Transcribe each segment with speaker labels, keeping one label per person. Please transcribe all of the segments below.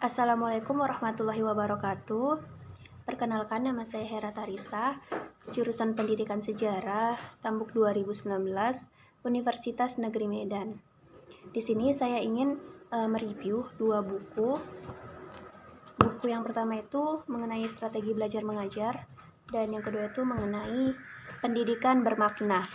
Speaker 1: Assalamualaikum warahmatullahi wabarakatuh. Perkenalkan, nama saya Hera Tarisa, jurusan Pendidikan Sejarah, Stambuk 2019, Universitas Negeri Medan. Di sini saya ingin mereview dua buku. Buku yang pertama itu mengenai strategi belajar mengajar, dan yang kedua itu mengenai pendidikan bermakna.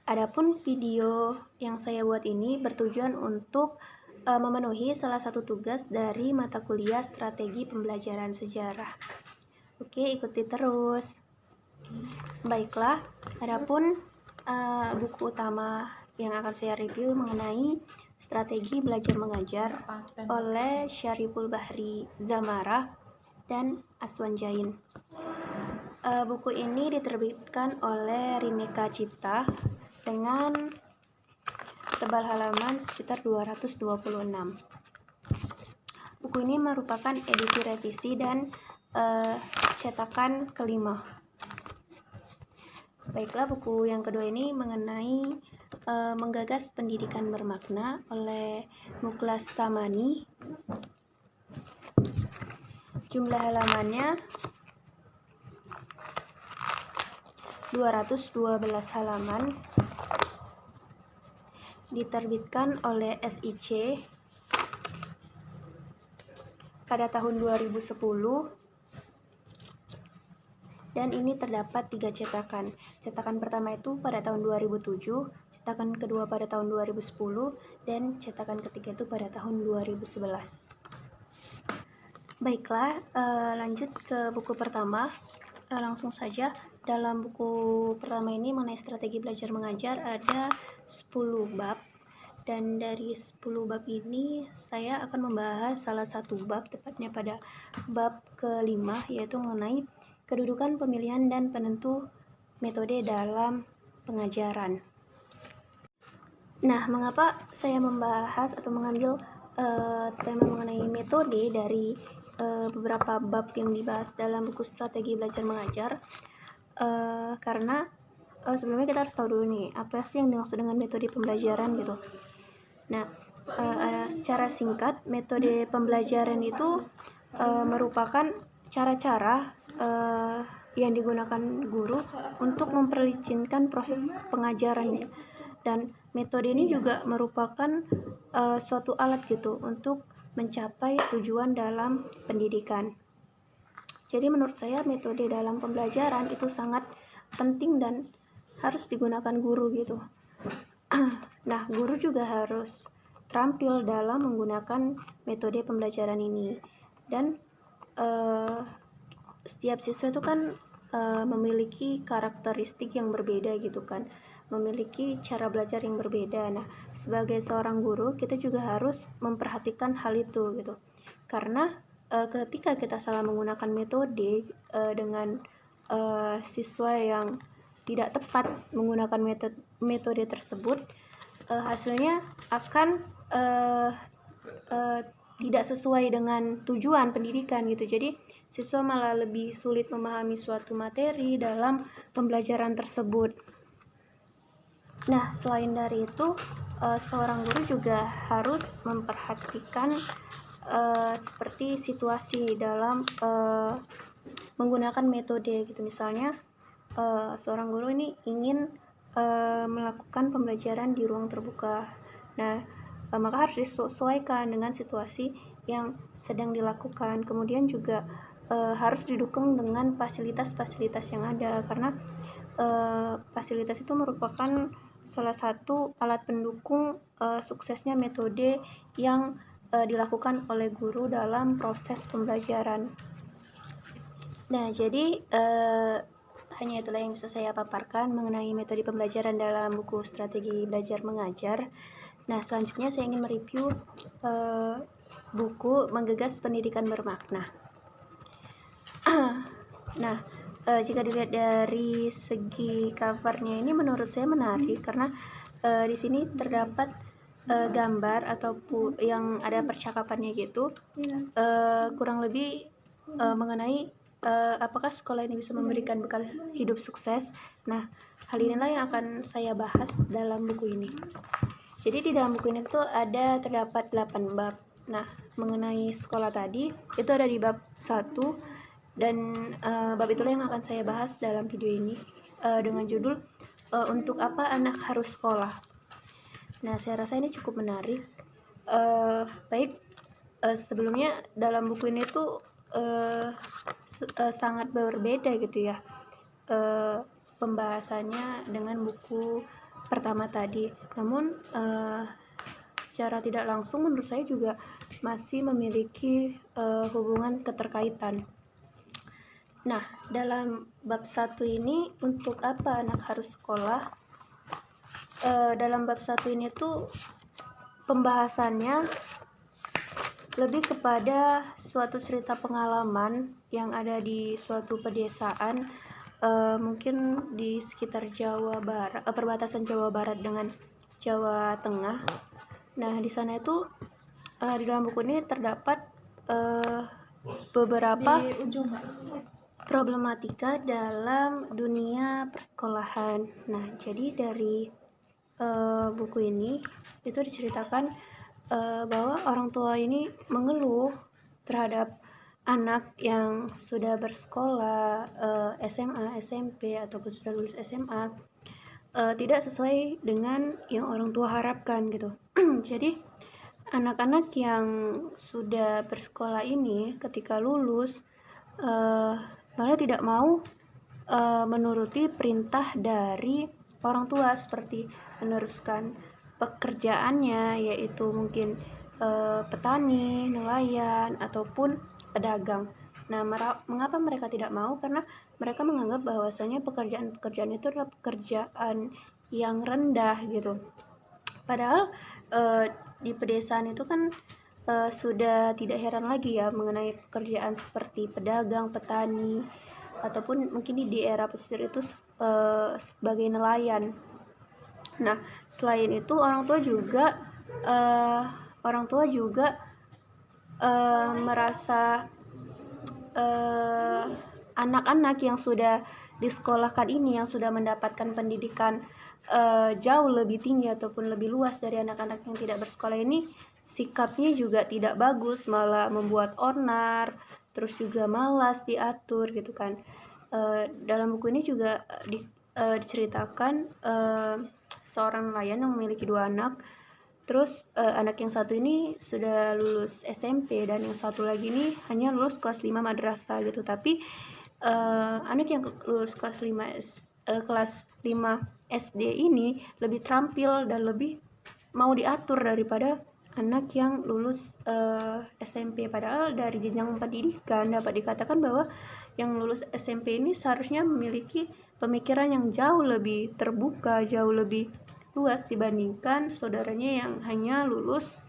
Speaker 1: Adapun video yang saya buat ini bertujuan untuk memenuhi salah satu tugas dari mata kuliah strategi pembelajaran sejarah. Oke, ikuti terus. Baiklah, adapun buku utama yang akan saya review mengenai strategi belajar mengajar oleh Syariful Bahri Zamarah dan Aswan Jain. Buku ini diterbitkan oleh Rineka Cipta dengan tebal halaman sekitar 226. Buku ini merupakan edisi revisi dan cetakan kelima. Baiklah, buku yang kedua ini mengenai menggagas pendidikan bermakna oleh Muklas Samani. Jumlah halamannya 212 halaman. Diterbitkan oleh SIC pada tahun 2010 dan ini terdapat 3 cetakan. Cetakan pertama itu pada tahun 2007, cetakan kedua pada tahun 2010, dan cetakan ketiga itu pada tahun 2011. Baiklah, lanjut ke buku pertama. Langsung saja, dalam buku pertama ini mengenai strategi belajar mengajar ada 10 bab, dan dari 10 bab ini saya akan membahas salah satu bab, tepatnya pada bab kelima, yaitu mengenai kedudukan, pemilihan, dan penentu metode dalam pengajaran. Nah, mengapa saya membahas atau mengambil tema mengenai metode dari beberapa bab yang dibahas dalam buku strategi belajar mengajar? Karena sebelumnya kita harus tahu dulu nih, apa sih yang dimaksud dengan metode pembelajaran gitu. Nah, secara singkat, metode pembelajaran itu merupakan cara-cara yang digunakan guru untuk memperlicinkan proses pengajarannya, dan metode ini juga merupakan suatu alat gitu untuk mencapai tujuan dalam pendidikan. Jadi menurut saya metode dalam pembelajaran itu sangat penting dan harus digunakan guru gitu. Nah, guru juga harus terampil dalam menggunakan metode pembelajaran ini, dan setiap siswa itu kan memiliki karakteristik yang berbeda gitu kan, memiliki cara belajar yang berbeda. Nah, sebagai seorang guru kita juga harus memperhatikan hal itu gitu, karena ketika kita salah menggunakan metode dengan siswa yang tidak tepat menggunakan metode tersebut, hasilnya akan tidak sesuai dengan tujuan pendidikan gitu. Jadi siswa malah lebih sulit memahami suatu materi dalam pembelajaran tersebut. Nah, selain dari itu, seorang guru juga harus memperhatikan seperti situasi dalam menggunakan metode gitu. Misalnya seorang guru ini ingin melakukan pembelajaran di ruang terbuka. Nah, maka harus disesuaikan dengan situasi yang sedang dilakukan. Kemudian juga harus didukung dengan fasilitas-fasilitas yang ada, karena fasilitas itu merupakan salah satu alat pendukung suksesnya metode yang dilakukan oleh guru dalam proses pembelajaran. Nah, jadi hanya itulah yang bisa saya paparkan mengenai metode pembelajaran dalam buku strategi belajar mengajar. Nah, selanjutnya saya ingin mereview buku Menggagas Pendidikan Bermakna. Nah, jika dilihat dari segi covernya ini menurut saya menarik, karena di sini terdapat gambar ataupun yang ada percakapannya gitu, kurang lebih mengenai apakah sekolah ini bisa memberikan bekal hidup sukses. Nah, hal inilah yang akan saya bahas dalam buku ini. Jadi di dalam buku ini tuh terdapat 8 bab. Nah, mengenai sekolah tadi itu ada di bab 1 dan bab itulah yang akan saya bahas dalam video ini dengan judul untuk apa anak harus sekolah. Nah, saya rasa ini cukup menarik. Baik, sebelumnya dalam buku ini tuh sangat berbeda gitu ya pembahasannya dengan buku pertama tadi. Namun secara tidak langsung menurut saya juga masih memiliki hubungan keterkaitan. Nah, dalam bab 1 ini untuk apa anak harus sekolah? Dalam bab 1 ini tuh pembahasannya lebih kepada suatu cerita pengalaman yang ada di suatu pedesaan, mungkin di sekitar Jawa Barat, perbatasan Jawa Barat dengan Jawa Tengah. Nah, di sana itu di dalam buku ini terdapat beberapa problematika dalam dunia persekolahan. Nah, jadi dari buku ini itu diceritakan bahwa orang tua ini mengeluh terhadap anak yang sudah bersekolah SMA, SMP ataupun sudah lulus SMA tidak sesuai dengan yang orang tua harapkan gitu. Jadi anak-anak yang sudah bersekolah ini ketika lulus malah tidak mau menuruti perintah dari orang tua seperti meneruskan pekerjaannya, yaitu mungkin petani, nelayan, ataupun pedagang. Nah, mengapa mereka tidak mau? Karena mereka menganggap bahwasanya pekerjaan-pekerjaan itu adalah pekerjaan yang rendah gitu. Padahal di pedesaan itu kan sudah tidak heran lagi ya mengenai pekerjaan seperti pedagang, petani, ataupun mungkin di era pesisir itu sebagai nelayan. Nah, selain itu orang tua juga merasa anak-anak yang sudah disekolahkan ini, yang sudah mendapatkan pendidikan jauh lebih tinggi ataupun lebih luas dari anak-anak yang tidak bersekolah ini, sikapnya juga tidak bagus, malah membuat onar, terus juga malas diatur gitu kan. Dalam buku ini juga diceritakan seorang nelayan yang memiliki 2 anak. Terus anak yang satu ini sudah lulus SMP dan yang satu lagi ini hanya lulus kelas 5 madrasah gitu. Tapi anak yang lulus kelas 5 SD ini lebih terampil dan lebih mau diatur daripada anak yang lulus SMP. Padahal dari jenjang pendidikan dapat dikatakan bahwa yang lulus SMP ini seharusnya memiliki pemikiran yang jauh lebih terbuka, jauh lebih luas dibandingkan saudaranya yang hanya lulus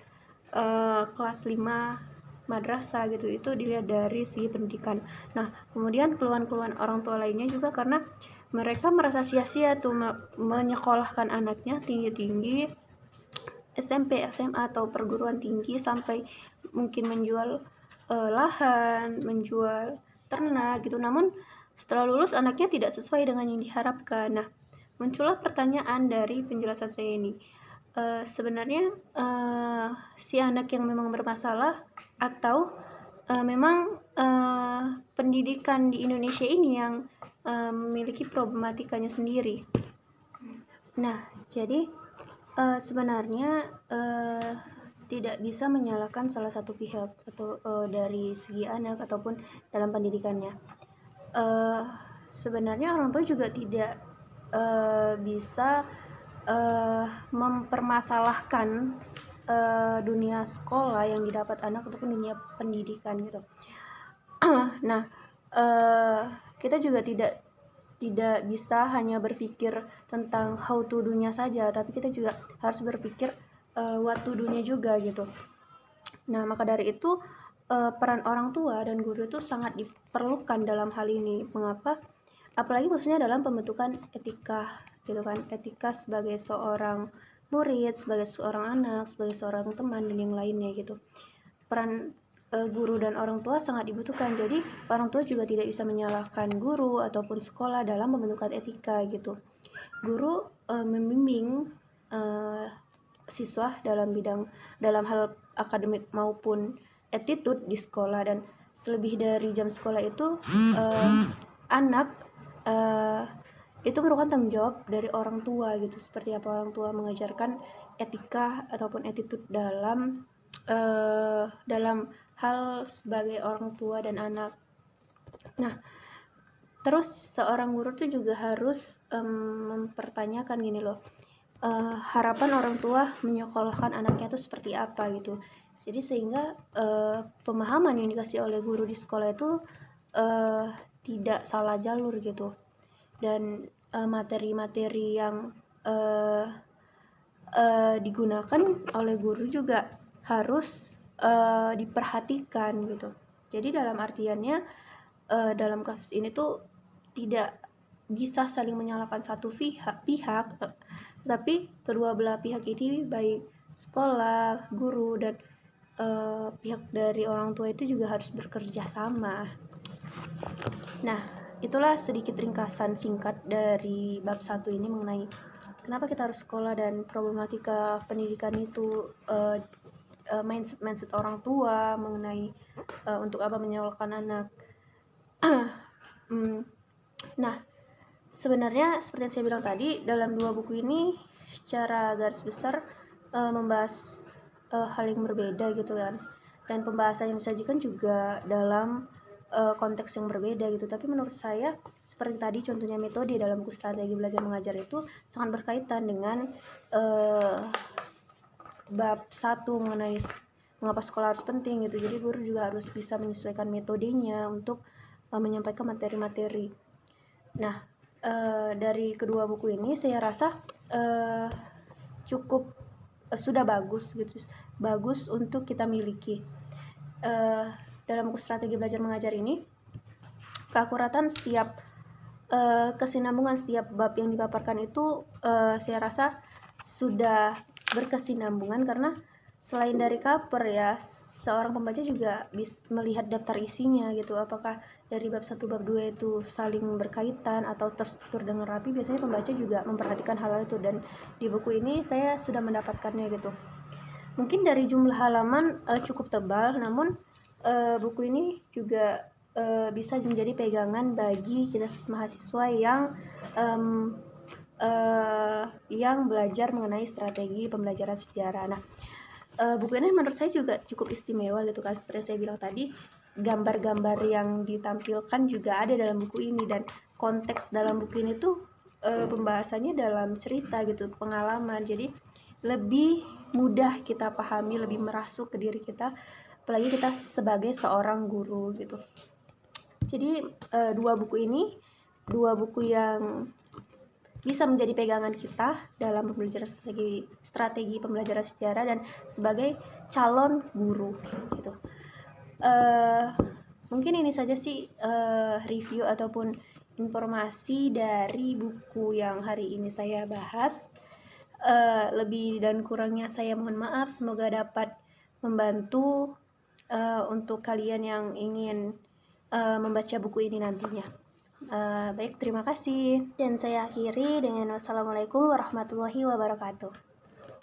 Speaker 1: kelas 5 madrasah gitu. Itu dilihat dari segi pendidikan. Nah, kemudian keluhan-keluhan orang tua lainnya juga karena mereka merasa sia-sia tuh menyekolahkan anaknya tinggi-tinggi SMP, SMA atau perguruan tinggi sampai mungkin menjual lahan, menjual ternak gitu. Namun setelah lulus anaknya tidak sesuai dengan yang diharapkan. Nah, muncullah pertanyaan dari penjelasan saya ini. Sebenarnya si anak yang memang bermasalah atau memang pendidikan di Indonesia ini yang memiliki problematikanya sendiri. Nah, jadi sebenarnya tidak bisa menyalahkan salah satu pihak atau dari segi anak ataupun dalam pendidikannya. Sebenarnya orang tua juga tidak bisa mempermasalahkan dunia sekolah yang didapat anak ataupun dunia pendidikan gitu. Nah, kita juga tidak bisa hanya berpikir tentang how to do-nya saja, tapi kita juga harus berpikir what to do-nya juga gitu. Nah, maka dari itu peran orang tua dan guru itu sangat diperlukan dalam hal ini. Mengapa? Apalagi khususnya dalam pembentukan etika gitu kan. Etika sebagai seorang murid, sebagai seorang anak, sebagai seorang teman dan yang lainnya gitu. Peran guru dan orang tua sangat dibutuhkan. Jadi orang tua juga tidak bisa menyalahkan guru ataupun sekolah dalam pembentukan etika gitu. Guru membimbing siswa dalam hal akademik maupun attitude di sekolah. Dan selebih dari jam sekolah itu anak itu merupakan tanggung jawab dari orang tua gitu, seperti apa orang tua mengajarkan etika ataupun attitude dalam hal sebagai orang tua dan anak. Nah, terus seorang guru tuh juga harus mempertanyakan gini loh, harapan orang tua menyekolahkan anaknya itu seperti apa gitu. Jadi sehingga pemahaman yang dikasih oleh guru di sekolah itu tidak salah jalur gitu. Dan materi-materi yang digunakan oleh guru juga harus diperhatikan gitu. Jadi dalam artiannya dalam kasus ini tuh tidak bisa saling menyalahkan satu pihak, tapi kedua belah pihak ini, baik sekolah, guru, dan pihak dari orang tua itu juga harus bekerja sama. Nah, itulah sedikit ringkasan singkat dari bab 1 ini mengenai kenapa kita harus sekolah dan problematika pendidikan itu, mindset orang tua mengenai untuk apa menyekolahkan anak. Nah, sebenarnya seperti yang saya bilang tadi, dalam 2 buku ini secara garis besar membahas hal yang berbeda gitu kan, dan pembahasan yang disajikan juga dalam konteks yang berbeda gitu. Tapi menurut saya seperti tadi contohnya metode dalam buku strategi belajar mengajar itu sangat berkaitan dengan bab 1 mengenai mengapa sekolah harus penting gitu. Jadi guru juga harus bisa menyesuaikan metodenya untuk menyampaikan materi-materi. Nah, dari kedua buku ini saya rasa cukup sudah bagus gitu, bagus untuk kita miliki. Dalam buku strategi belajar mengajar ini, keakuratan setiap kesinambungan setiap bab yang dipaparkan itu saya rasa sudah berkesinambungan, karena selain dari cover ya, seorang pembaca juga bisa melihat daftar isinya gitu, apakah dari bab 1 bab 2 itu saling berkaitan atau terstruktur dengan rapi. Biasanya pembaca juga memperhatikan hal itu, dan di buku ini saya sudah mendapatkannya gitu. Mungkin dari jumlah halaman cukup tebal, namun buku ini juga bisa menjadi pegangan bagi kita mahasiswa yang belajar mengenai strategi pembelajaran sejarah. Nah, buku ini menurut saya juga cukup istimewa gitu kan, seperti saya bilang tadi, gambar-gambar yang ditampilkan juga ada dalam buku ini, dan konteks dalam buku ini tuh pembahasannya dalam cerita gitu, pengalaman, jadi lebih mudah kita pahami, lebih merasuk ke diri kita, apalagi kita sebagai seorang guru gitu. Jadi dua buku yang bisa menjadi pegangan kita dalam pembelajaran strategi pembelajaran sejarah dan sebagai calon guru gitu. Mungkin ini saja sih review ataupun informasi dari buku yang hari ini saya bahas. Lebih dan kurangnya saya mohon maaf, semoga dapat membantu untuk kalian yang ingin membaca buku ini nantinya. Baik, terima kasih. Dan saya akhiri dengan wassalamualaikum warahmatullahi wabarakatuh.